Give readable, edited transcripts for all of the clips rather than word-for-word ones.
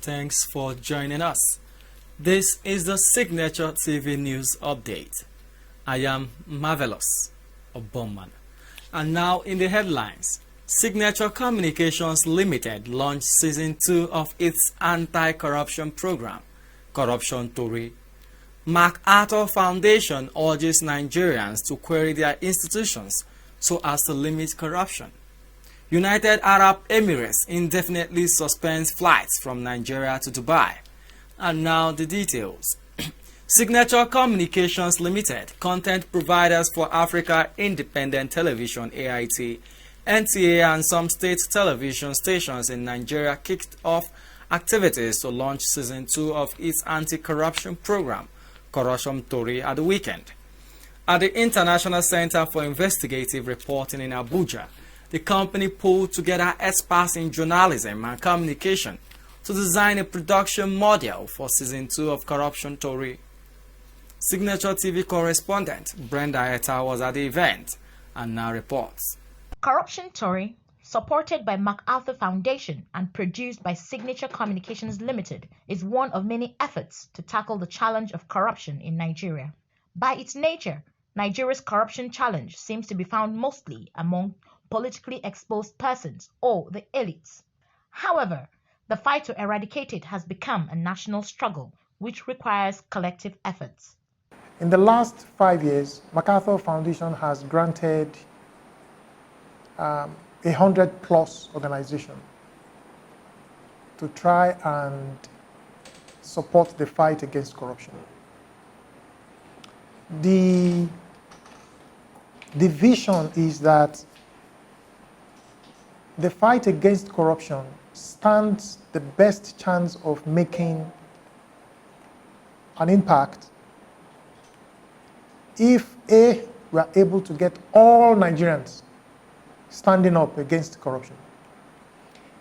Thanks for joining us. This is the Signature TV News Update. I am Marvelous Obomman. And now in the headlines, Signature Communications Limited launched Season 2 of its anti-corruption program, Corruption Tori. MacArthur Foundation urges Nigerians to query their institutions so as to limit corruption. United Arab Emirates indefinitely suspends flights from Nigeria to Dubai. And now the details. Signature Communications Limited, content providers for Africa Independent Television AIT, NTA and some state television stations in Nigeria kicked off activities to launch Season 2 of its anti-corruption program, Corruption Tori, at the weekend. At the International Center for Investigative Reporting in Abuja, the company pulled together experts in journalism and communication to design a production model for Season 2 of Corruption Tori. Signature TV correspondent Brenda Etta was at the event and now reports. Corruption Tori, supported by MacArthur Foundation and produced by Signature Communications Limited, is one of many efforts to tackle the challenge of corruption in Nigeria. By its nature, Nigeria's corruption challenge seems to be found mostly among politically exposed persons or the elites. However, the fight to eradicate it has become a national struggle which requires collective efforts. In the last 5 years, MacArthur Foundation has granted 100+ organizations to try and support the fight against corruption. The vision is that the fight against corruption stands the best chance of making an impact if we are able to get all Nigerians standing up against corruption.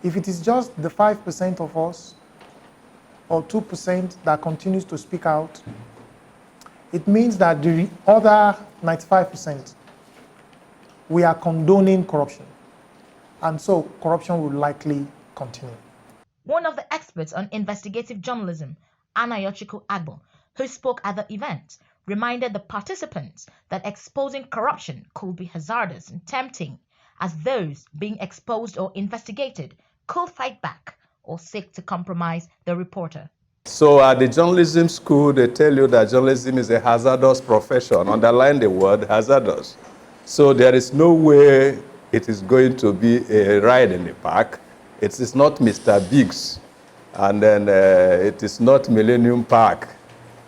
If it is just the 5% of us or 2% that continues to speak out, it means that the other 95%, we are condoning corruption. And so corruption will likely continue. One of the experts on investigative journalism, Anayochukwu Agbo, who spoke at the event, reminded the participants that exposing corruption could be hazardous and tempting, as those being exposed or investigated could fight back or seek to compromise the reporter. So at the journalism school, they tell you that journalism is a hazardous profession. Underline the word hazardous. So there is no way it is going to be a ride in the park. It is not Mr. Biggs, and then it is not Millennium Park.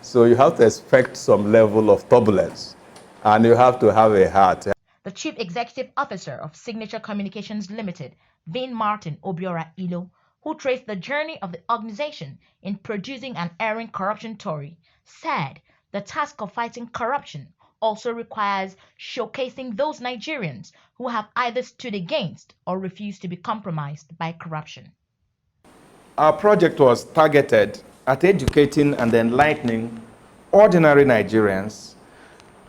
So you have to expect some level of turbulence, and you have to have a heart. The Chief Executive Officer of Signature Communications Limited, Vin Martin Obiora Ilo, who traced the journey of the organization in producing and airing Corruption Tori, said the task of fighting corruption also requires showcasing those Nigerians who have either stood against or refused to be compromised by corruption. Our project was targeted at educating and enlightening ordinary Nigerians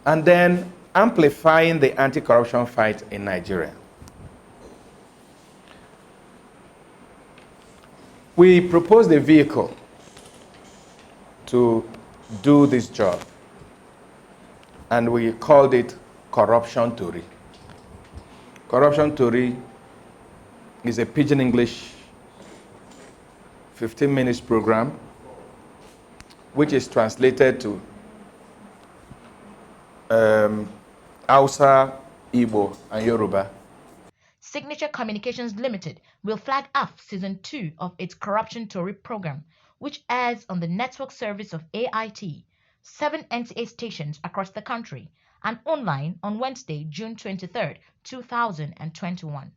and then amplifying the anti-corruption fight in Nigeria. We proposed a vehicle to do this job, and we called it Corruption Tori. Corruption Tori is a Pidgin English 15 minutes program, which is translated to Hausa, Igbo, and Yoruba. Signature Communications Limited will flag off Season 2 of its Corruption Tori program, which airs on the network service of AIT, 7 NTA stations across the country, and online on Wednesday, June 23, 2021.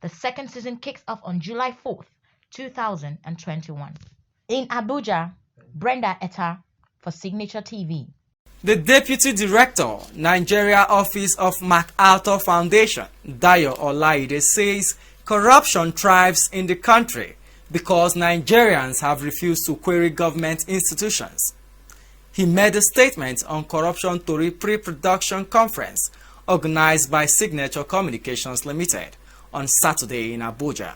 The second season kicks off on July 4th, 2021. In Abuja, Brenda Etta for Signature TV. The Deputy Director, Nigeria Office of MacArthur Foundation, Dayo Olaide, says corruption thrives in the country because Nigerians have refused to query government institutions. He made a statement on Corruption Tori pre-production conference organized by Signature Communications Limited on Saturday in Abuja.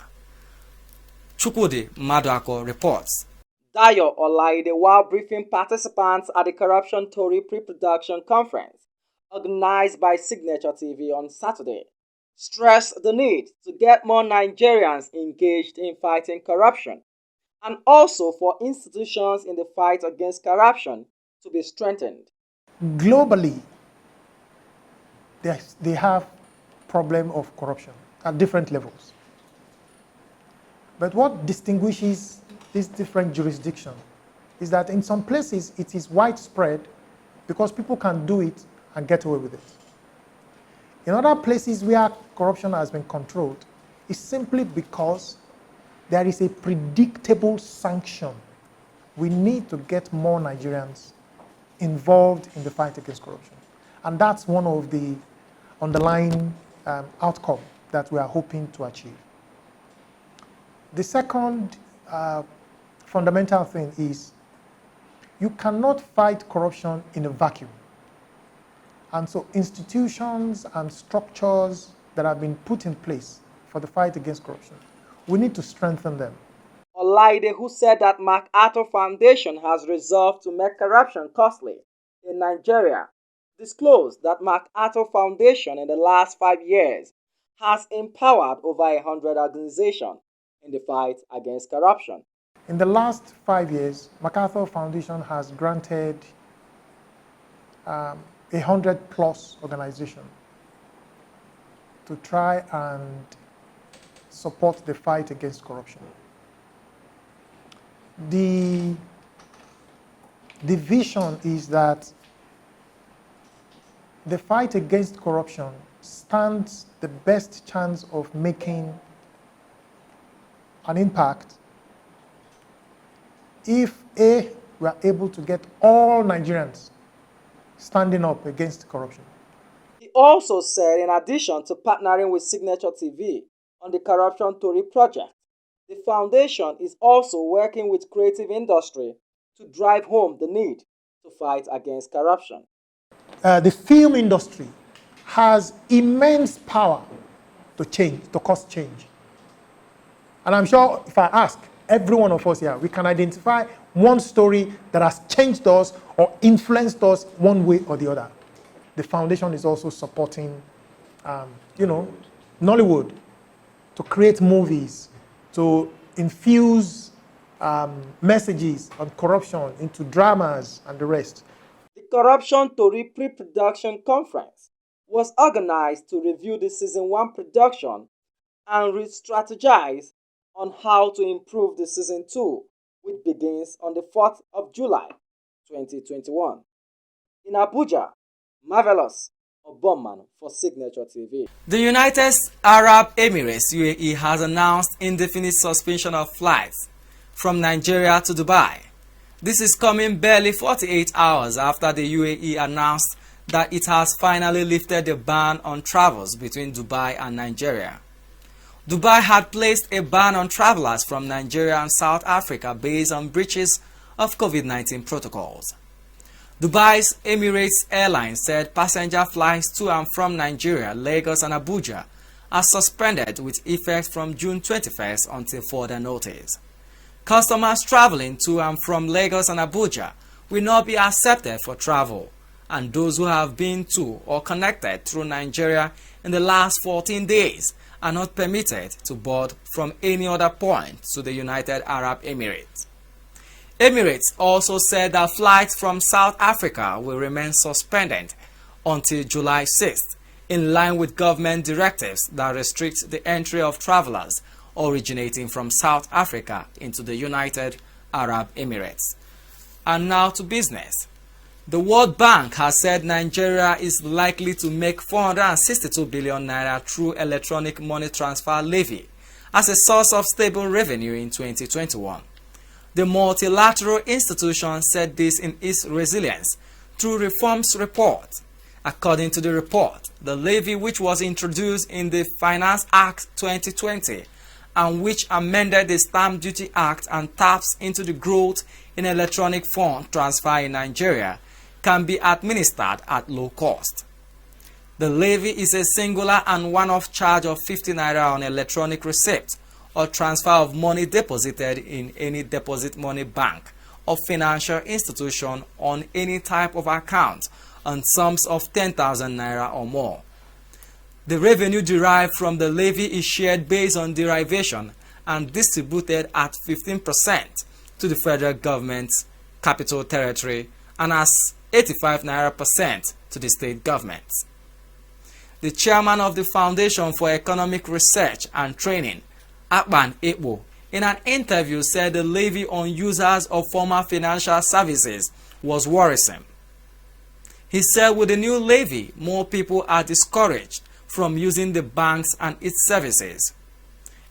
Chukwudi Maduako reports. Dayo Olaide, while briefing participants at the Corruption Tori pre-production conference organized by SignatureTV on Saturday, stressed the need to get more Nigerians engaged in fighting corruption and also for institutions in the fight against corruption to be strengthened. Globally, they have problem of corruption at different levels. But what distinguishes these different jurisdictions is that in some places it is widespread because people can do it and get away with it. In other places where corruption has been controlled, it's simply because there is a predictable sanction. We need to get more Nigerians involved in the fight against corruption. And that's one of the underlying outcomes that we are hoping to achieve. The second fundamental thing is you cannot fight corruption in a vacuum. And so institutions and structures that have been put in place for the fight against corruption, we need to strengthen them. Olaide, who said that MacArthur Foundation has resolved to make corruption costly in Nigeria, disclosed that MacArthur Foundation in the last 5 years has empowered over 100 organizations in the fight against corruption. In the last 5 years, MacArthur Foundation has granted 100+ organizations to try and support the fight against corruption. The vision is that the fight against corruption stands the best chance of making an impact if we are able to get all Nigerians standing up against corruption. He also said, in addition to partnering with SignatureTV on the Corruption Tori project, the foundation is also working with creative industry to drive home the need to fight against corruption. The film industry has immense power to change, to cause change. And I'm sure if I ask every one of us here, we can identify one story that has changed us or influenced us one way or the other. The foundation is also supporting, Nollywood to create movies, to infuse messages on corruption into dramas and the rest. The Corruption Tori pre-production conference was organized to review the Season 1 production and re-strategize on how to improve the Season 2, which begins on the 4th of July, 2021. In Abuja, Marvelous Obomman for SignatureTV. The United Arab Emirates (UAE) has announced indefinite suspension of flights from Nigeria to Dubai. This is coming barely 48 hours after the UAE announced that it has finally lifted the ban on travels between Dubai and Nigeria. Dubai had placed a ban on travelers from Nigeria and South Africa based on breaches of COVID-19 protocols. Dubai's Emirates Airlines said passenger flights to and from Nigeria, Lagos and Abuja are suspended with effect from June 21st until further notice. Customers traveling to and from Lagos and Abuja will not be accepted for travel, and those who have been to or connected through Nigeria in the last 14 days are not permitted to board from any other point to the United Arab Emirates. Emirates also said that flights from South Africa will remain suspended until July 6th, in line with government directives that restrict the entry of travelers originating from South Africa into the United Arab Emirates. And now to business. The World Bank has said Nigeria is likely to make 462 billion naira through electronic money transfer levy as a source of stable revenue in 2021. The multilateral institution said this in its Resilience through Reforms report. According to the report, the levy, which was introduced in the Finance Act 2020 and which amended the Stamp Duty Act and taps into the growth in electronic fund transfer in Nigeria, can be administered at low cost. The levy is a singular and one-off charge of 50 naira on electronic receipt or transfer of money deposited in any deposit money bank or financial institution on any type of account on sums of 10,000 naira or more. The revenue derived from the levy is shared based on derivation and distributed at 15% to the federal government's capital territory and as 85 naira percent to the state government. The chairman of the Foundation for Economic Research and Training, Akpan Ekpo, in an interview said the levy on users of formal financial services was worrisome. He said with the new levy, more people are discouraged from using the banks and its services.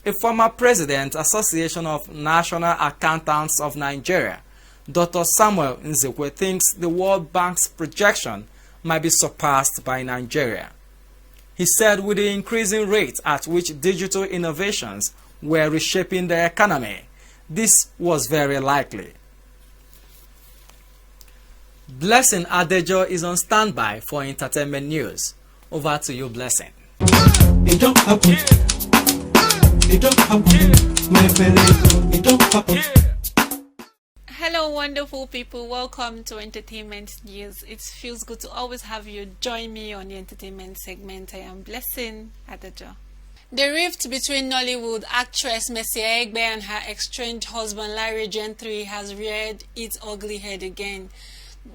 A former president, Association of National Accountants of Nigeria, Dr. Samuel Nzekwe, thinks the World Bank's projection might be surpassed by Nigeria. He said with the increasing rate at which digital innovations were reshaping the economy, this was very likely. Blessing Adejo is on standby for entertainment news. Over to you, Blessing. It don't happen. It don't happen. My belly, it don't happen. Hello wonderful people, welcome to Entertainment News. It feels good to always have you join me on the entertainment segment. I am Blessing Adejo. The rift between Nollywood actress Mercy Aigbe and her estranged husband Larry Gentry has reared its ugly head again.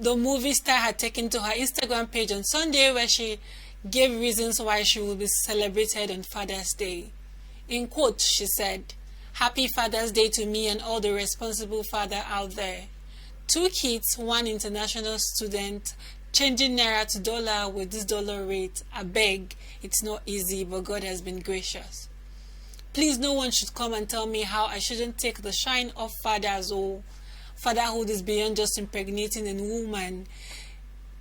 The movie star had taken to her Instagram page on Sunday where she gave reasons why she will be celebrated on Father's Day. In quote, she said, "Happy Father's Day to me and all the responsible father out there. 2 kids, 1 international student, changing naira to dollar with this dollar rate. I beg, it's not easy, but God has been gracious. Please, no one should come and tell me how I shouldn't take the shine off fathers. Oh, fatherhood is beyond just impregnating a woman.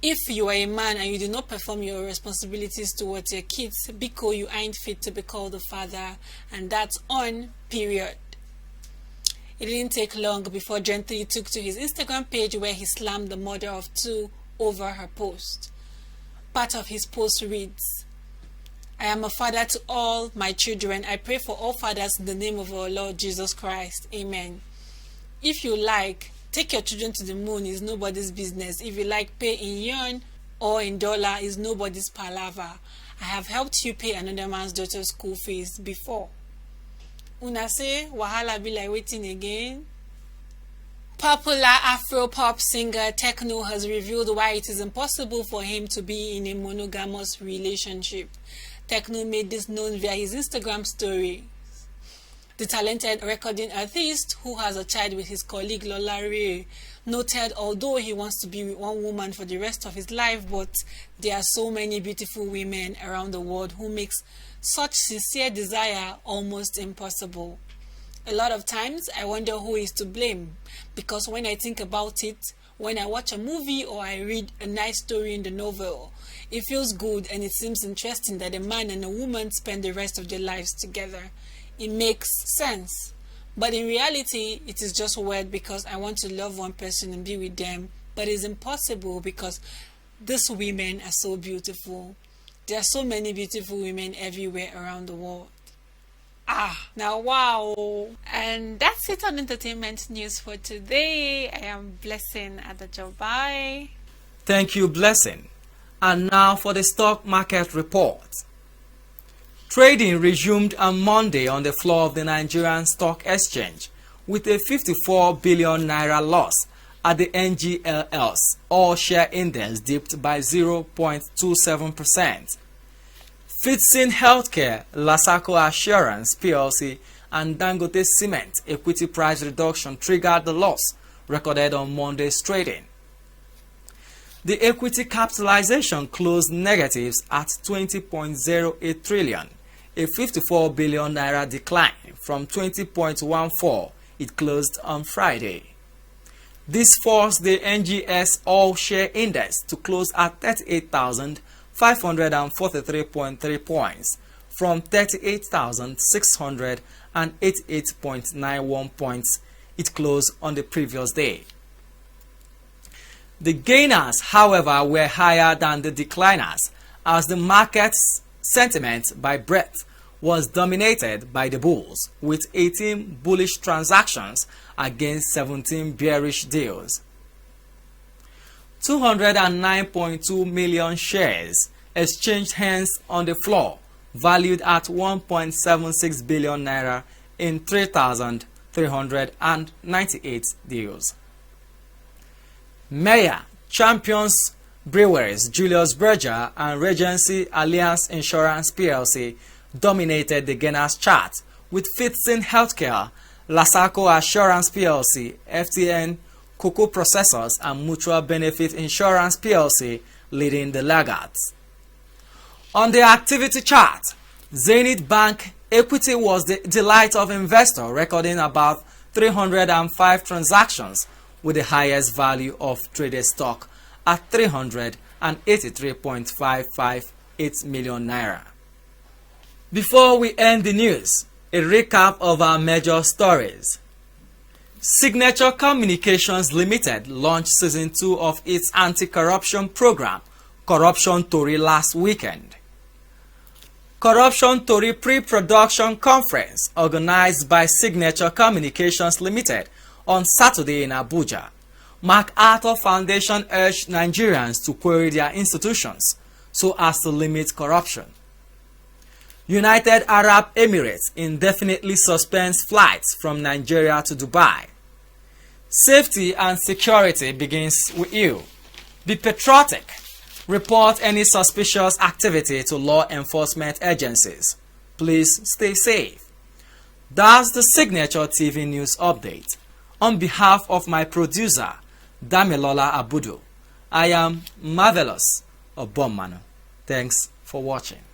If you are a man and you do not perform your responsibilities towards your kids, because you ain't fit to be called a father, and that's on, period." It didn't take long before Gentry took to his Instagram page where he slammed the mother of 2 over her post. Part of his post reads, "I am a father to all my children. I pray for all fathers in the name of our Lord Jesus Christ. Amen. If you like, take your children to the moon, is nobody's business. If you like, pay in yuan or in dollar, is nobody's palaver. I have helped you pay another man's daughter's school fees before." Una say, wahala be like waiting again. Popular Afro-pop singer Tekno has revealed why it is impossible for him to be in a monogamous relationship. Tekno made this known via his Instagram story. The talented recording artist, who has a child with his colleague Lola Ray, noted although he wants to be with one woman for the rest of his life, but there are so many beautiful women around the world who makes such sincere desire almost impossible. A lot of times I wonder who is to blame, because when I think about it, when I watch a movie or I read a nice story in the novel, it feels good and it seems interesting that a man and a woman spend the rest of their lives together. It makes sense. But in reality, it is just weird because I want to love one person and be with them, but it's impossible because these women are so beautiful. There are so many beautiful women everywhere around the world. Now wow. And that's it on entertainment news for today. I am Blessing Adejo. Bye. Thank you, Blessing. And now for the stock market report. Trading resumed on Monday on the floor of the Nigerian Stock Exchange with a 54 billion naira loss at the NGLL's all-share index dipped by 0.27%. Fitsin Healthcare, Lasako Assurance PLC, and Dangote Cement equity price reduction triggered the loss recorded on Monday's trading. The equity capitalization closed negatives at 20.08 trillion, a 54 billion naira decline from 20.14 it closed on Friday. This forced the NGS all-share index to close at 38,543.3 points from 38,688.91 points it closed on the previous day. The gainers, however, were higher than the decliners as the market's sentiment by breadth was dominated by the bulls, with 18 bullish transactions against 17 bearish deals. 209.2 million shares exchanged hands on the floor, valued at 1.76 billion naira in 3,398 deals. Meyer champions breweries Julius Berger and Regency Alliance Insurance PLC dominated the gainers chart, with Fitzin Healthcare, Lasaco Assurance PLC, FTN Cocoa Processors and Mutual Benefit Insurance PLC leading the laggards. On the activity chart, Zenith Bank Equity was the delight of investors, recording about 305 transactions with the highest value of traded stock at 383.558 million naira. Before we end the news, a recap of our major stories. Signature Communications Limited launched Season 2 of its anti-corruption program, Corruption Tori, last weekend. Corruption Tori pre-production conference organized by Signature Communications Limited on Saturday in Abuja. MacArthur Foundation urged Nigerians to query their institutions so as to limit corruption. United Arab Emirates indefinitely suspends flights from Nigeria to Dubai. Safety and security begins with you. Be patriotic. Report any suspicious activity to law enforcement agencies. Please stay safe. That's the Signature TV News Update. On behalf of my producer, Damilola Abudu, I am Marvelous Obommanu. Thanks for watching.